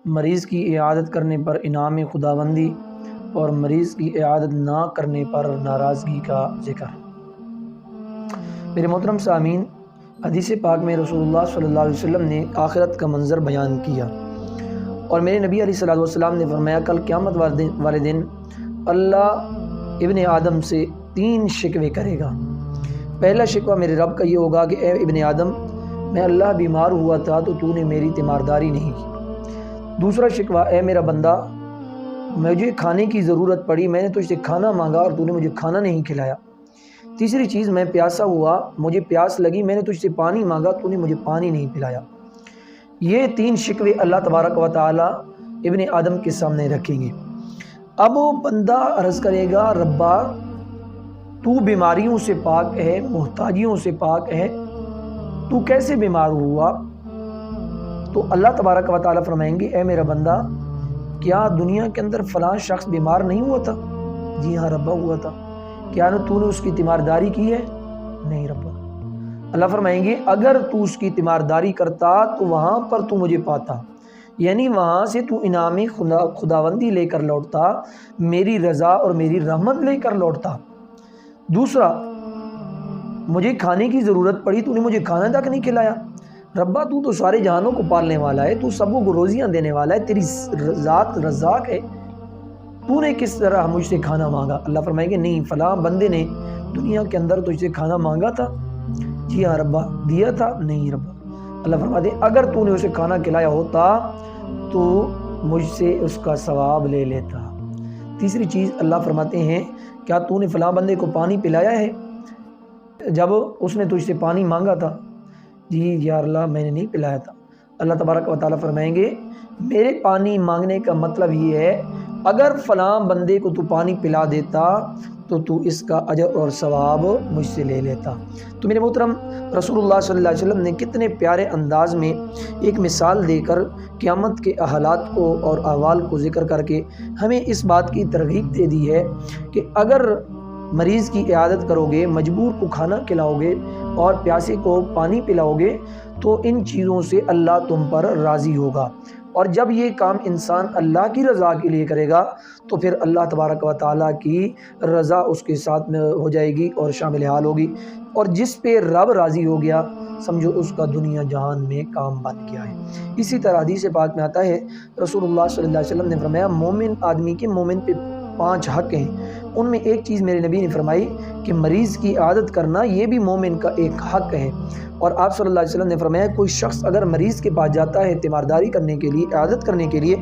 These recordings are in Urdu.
مریض کی اعادت کرنے پر انعام خداوندی اور مریض کی اعادت نہ کرنے پر ناراضگی کا ذکر۔ میرے محترم سامعین، حدیث پاک میں رسول اللہ صلی اللہ علیہ وسلم نے آخرت کا منظر بیان کیا، اور میرے نبی علیہ الصلوۃ والسلام نے فرمایا کل قیامت والے دن اللہ ابن آدم سے 3 شکوے کرے گا۔ پہلا شکوہ میرے رب کا یہ ہوگا کہ اے ابن آدم، میں اللہ بیمار ہوا تھا تو نے میری تیمارداری نہیں کی۔ دوسرا شکوہ، اے میرا بندہ، مجھے کھانے کی ضرورت پڑی، میں نے تجھ سے کھانا مانگا اور نے مجھے کھانا نہیں کھلایا۔ تیسری چیز، میں پیاسا ہوا، مجھے پیاس لگی، میں نے تجھ سے پانی مانگا، نے مجھے پانی نہیں پلایا۔ یہ 3 شکوے اللہ تبارک و تعالی ابن آدم کے سامنے رکھیں گے۔ اب وہ بندہ عرض کرے گا، ربا تو بیماریوں سے پاک ہے، محتاجیوں سے پاک ہے، تو کیسے بیمار ہوا؟ تو اللہ تبارک و تعالی فرمائیں گے، اے میرا بندہ، کیا دنیا کے اندر فلاں شخص بیمار نہیں ہوا تھا؟ جی ہاں ربا ہوا تھا۔ کیا تو نے اس کی تیمارداری کی ہے؟ نہیں ربا۔ اللہ فرمائیں گے، اگر تو اس کی تیمارداری کرتا تو وہاں پر تو مجھے پاتا، یعنی وہاں سے تو انعام خداوندی لے کر لوٹتا، میری رضا اور میری رحمت لے کر لوٹتا۔ دوسرا، مجھے کھانے کی ضرورت پڑی، نے مجھے کھانا تک نہیں کھلایا۔ ربا تو سارے جہانوں کو پالنے والا ہے، تو سب کو روزیاں دینے والا ہے، تیری ذات رزاق ہے، تو نے کس طرح مجھ سے کھانا مانگا؟ اللہ فرمائیں گے، نہیں، فلاں بندے نے دنیا کے اندر تجھ سے کھانا مانگا تھا۔ جی ہاں ربا، دیا تھا؟ نہیں ربا۔ اللہ فرماتے ہیں، اگر تو نے اسے کھانا کھلایا ہوتا تو مجھ سے اس کا ثواب لے لیتا۔ تیسری چیز اللہ فرماتے ہیں، کیا تو نے فلاں بندے کو پانی پلایا ہے جب اس نے تجھ سے پانی مانگا تھا؟ جی یا اللہ، میں نے نہیں پلایا تھا۔ اللہ تبارک و تعالیٰ فرمائیں گے، میرے پانی مانگنے کا مطلب یہ ہے، اگر فلاں بندے کو تو پانی پلا دیتا تو اس کا اجر اور ثواب مجھ سے لے لیتا۔ تو میرے محترم، رسول اللہ صلی اللہ علیہ وسلم نے کتنے پیارے انداز میں ایک مثال دے کر قیامت کے حالات کو اور احوال کو ذکر کر کے ہمیں اس بات کی ترغیب دے دی ہے کہ اگر مریض کی عیادت کرو گے، مجبور کو کھانا کھلاؤ گے اور پیاسے کو پانی پلاؤ گے تو ان چیزوں سے اللہ تم پر راضی ہوگا، اور جب یہ کام انسان اللہ کی رضا کے لیے کرے گا تو پھر اللہ تبارک و تعالیٰ کی رضا اس کے ساتھ میں ہو جائے گی اور شامل حال ہوگی، اور جس پہ رب راضی ہو گیا سمجھو اس کا دنیا جہان میں کام بن گیا ہے۔ اسی طرح حدیث پاک میں آتا ہے، رسول اللہ صلی اللہ علیہ وسلم نے فرمایا، مومن آدمی کے مومن پہ 5 حق ہیں، ان میں ایک چیز میرے نبی نے فرمائی کہ مریض کی عیادت کرنا یہ بھی مومن کا ایک حق ہے، اور آپ صلی اللہ علیہ وسلم نے فرمایا، کوئی شخص اگر مریض کے پاس جاتا ہے تیمارداری کرنے کے لیے، عیادت کرنے کے لیے،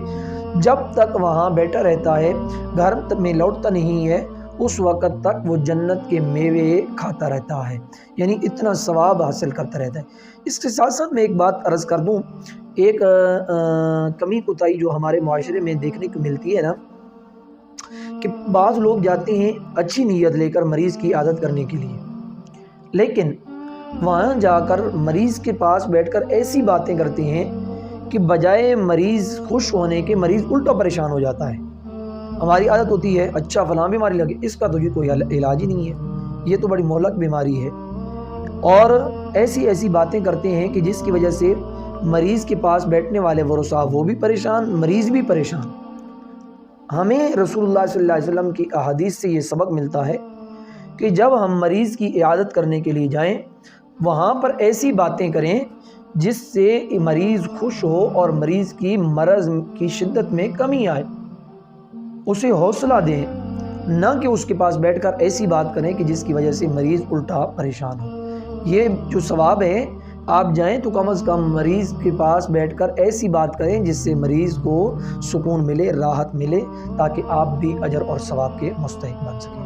جب تک وہاں بیٹھا رہتا ہے، گھر میں لوٹتا نہیں ہے، اس وقت تک وہ جنت کے میوے کھاتا رہتا ہے، یعنی اتنا ثواب حاصل کرتا رہتا ہے۔ اس کے ساتھ ساتھ میں ایک بات عرض کر دوں، ایک کمی کوتاہی جو ہمارے معاشرے میں دیکھنے کو ملتی ہے نا، کہ بعض لوگ جاتے ہیں اچھی نیت لے کر مریض کی عیادت کرنے کے لیے، لیکن وہاں جا کر مریض کے پاس بیٹھ کر ایسی باتیں کرتے ہیں کہ بجائے مریض خوش ہونے کے مریض الٹا پریشان ہو جاتا ہے۔ ہماری عادت ہوتی ہے، اچھا فلاں بیماری لگے، اس کا تجھے کوئی علاج ہی نہیں ہے، یہ تو بڑی مہلک بیماری ہے، اور ایسی باتیں کرتے ہیں کہ جس کی وجہ سے مریض کے پاس بیٹھنے والے ورثاء وہ بھی پریشان، مریض بھی پریشان۔ ہمیں رسول اللہ صلی اللہ علیہ وسلم کی احادیث سے یہ سبق ملتا ہے کہ جب ہم مریض کی عیادت کرنے کے لیے جائیں، وہاں پر ایسی باتیں کریں جس سے مریض خوش ہو اور مریض کی مرض کی شدت میں کمی آئے، اسے حوصلہ دیں، نہ کہ اس کے پاس بیٹھ کر ایسی بات کریں کہ جس کی وجہ سے مریض الٹا پریشان ہو۔ یہ جو ثواب ہے، آپ جائیں تو کم از کم مریض کے پاس بیٹھ کر ایسی بات کریں جس سے مریض کو سکون ملے، راحت ملے، تاکہ آپ بھی اجر اور ثواب کے مستحق بن سکیں۔